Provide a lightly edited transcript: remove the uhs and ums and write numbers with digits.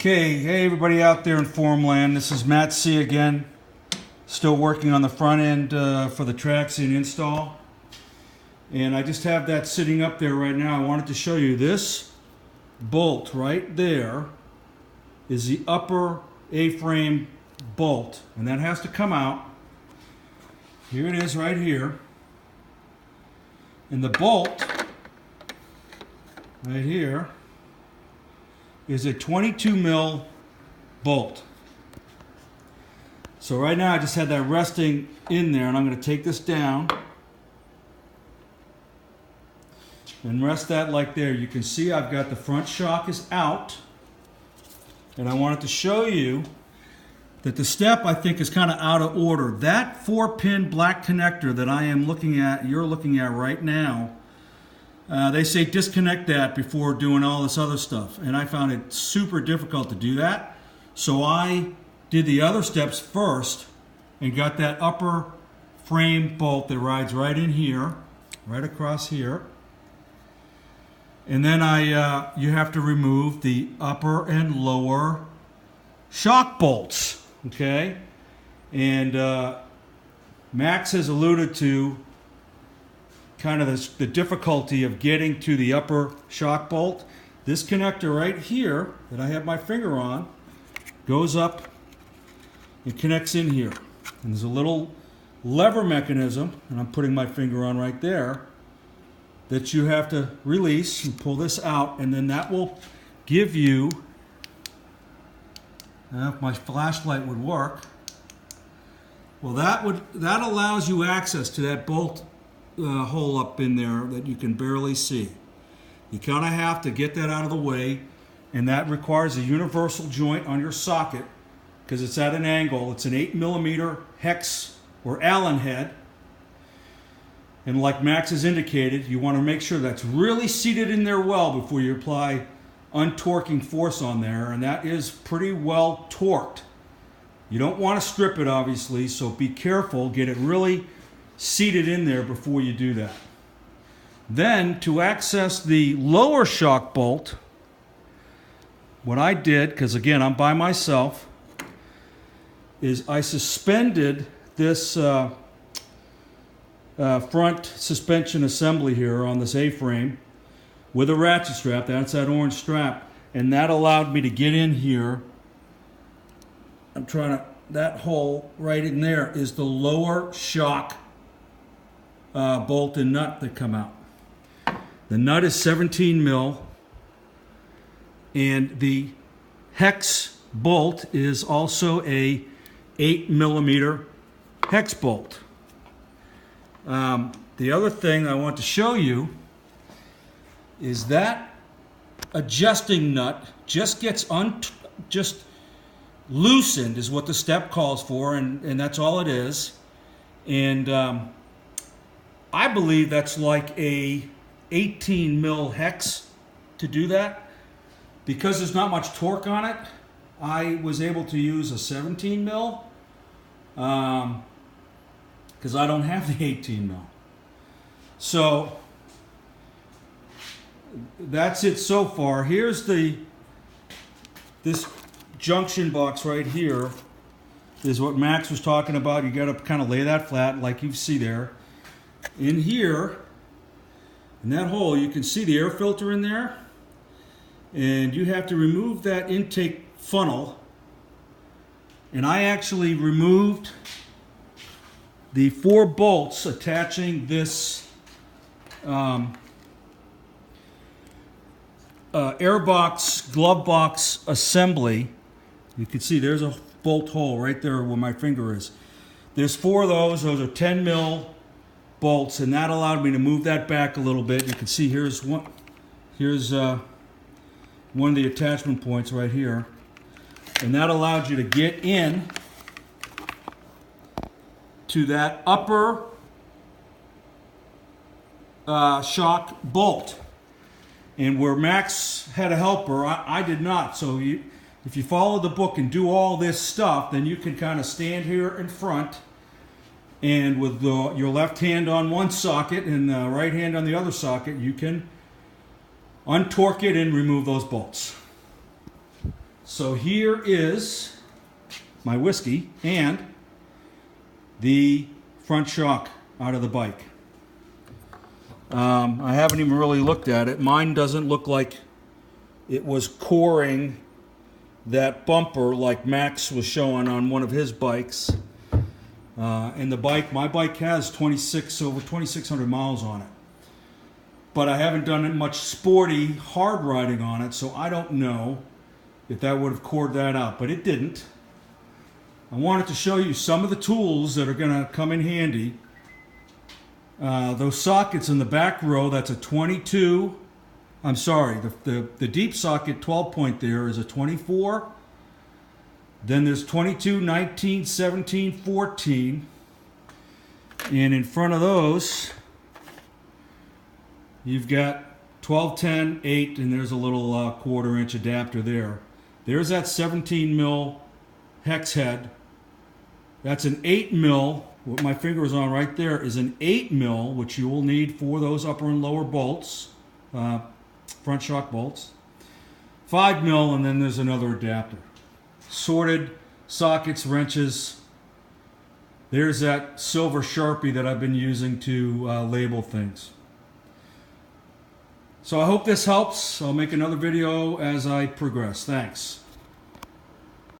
Okay, hey everybody out there in Formland, this is Matt C again, still working on the front end for the Traxxion install. And I just have that sitting up there right now. I wanted to show you this bolt right there is the upper A-frame bolt, and that has to come out. Here it is right here. And the bolt right here is a 22 mil bolt. So right now I just had that resting in there, and I'm going to take this down and rest that like there. You can see I've got the front shock is out, and I wanted to show you that the step I think is kind of out of order. That 4-pin black connector that I am looking at, you're looking at right now, they say disconnect that before doing all this other stuff, and I found it super difficult to do that. So I did the other steps first and got that upper frame bolt that rides right in here, right across here. And then you have to remove the upper and lower shock bolts, okay? And Max has alluded to kind of the difficulty of getting to the upper shock bolt. This connector right here that I have my finger on goes up and connects in here. And there's a little lever mechanism, and I'm putting my finger on right there, that you have to release and pull this out, and then that will give you, if my flashlight would work, well that allows you access to that bolt hole up in there that you can barely see. You kind of have to get that out of the way, and that requires a universal joint on your socket because it's at an angle. It's an 8mm hex or Allen head, and like Max has indicated, you want to make sure that's really seated in there well before you apply untorquing force on there, and that is pretty well torqued. You don't want to strip it, obviously, so be careful. Get it really seated in there before you do that. Then to access the lower shock bolt, what I did, because again I'm by myself, is I suspended this front suspension assembly here on this A-frame with a ratchet strap. That's that orange strap, and that allowed me to get in here. I'm trying to, that hole right in there is the lower shock bolt and nut that come out. The nut is 17 mil, and the hex bolt is also a 8mm hex bolt. The other thing I want to show you is that adjusting nut just gets just loosened is what the step calls for, and that's all it is. And I believe that's like a 18 mil hex to do that. Because there's not much torque on it, I was able to use a 17 mil because I don't have the 18 mil. So that's it so far. Here's this junction box right here is what Max was talking about. You got to kind of lay that flat like you see there. In here, in that hole, you can see the air filter in there, and you have to remove that intake funnel. And I actually removed the 4 bolts attaching this airbox glove box assembly. You can see there's a bolt hole right there where my finger is. There's 4 of those. Those are 10 mil bolts, and that allowed me to move that back a little bit. You can see here's one of the attachment points right here, and that allowed you to get in to that upper shock bolt. And where Max had a helper, I did not. So if you follow the book and do all this stuff, then you can kind of stand here in front, and with your left hand on one socket and the right hand on the other socket, you can untorque it and remove those bolts. So here is my whiskey and the front shock out of the bike. I haven't even really looked at it. Mine doesn't look like it was coring that bumper like Max was showing on one of his bikes. And my bike has over 2,600 miles on it. But I haven't done much sporty hard riding on it, so I don't know if that would have cored that out, but it didn't. I wanted to show you some of the tools that are going to come in handy. Those sockets in the back row, that's a 22. I'm sorry, the deep socket 12 point there is a 24. Then there's 22, 19, 17, 14. And in front of those, you've got 12, 10, 8, and there's a little 1/4 inch adapter there. There's that 17 mil hex head. That's an 8 mil. What my finger is on right there is an 8 mil, which you will need for those upper and lower bolts, front shock bolts. 5 mil, and then there's another adapter. Sorted sockets, wrenches. There's that silver Sharpie that I've been using to label things. So I hope this helps. I'll make another video as I progress. Thanks.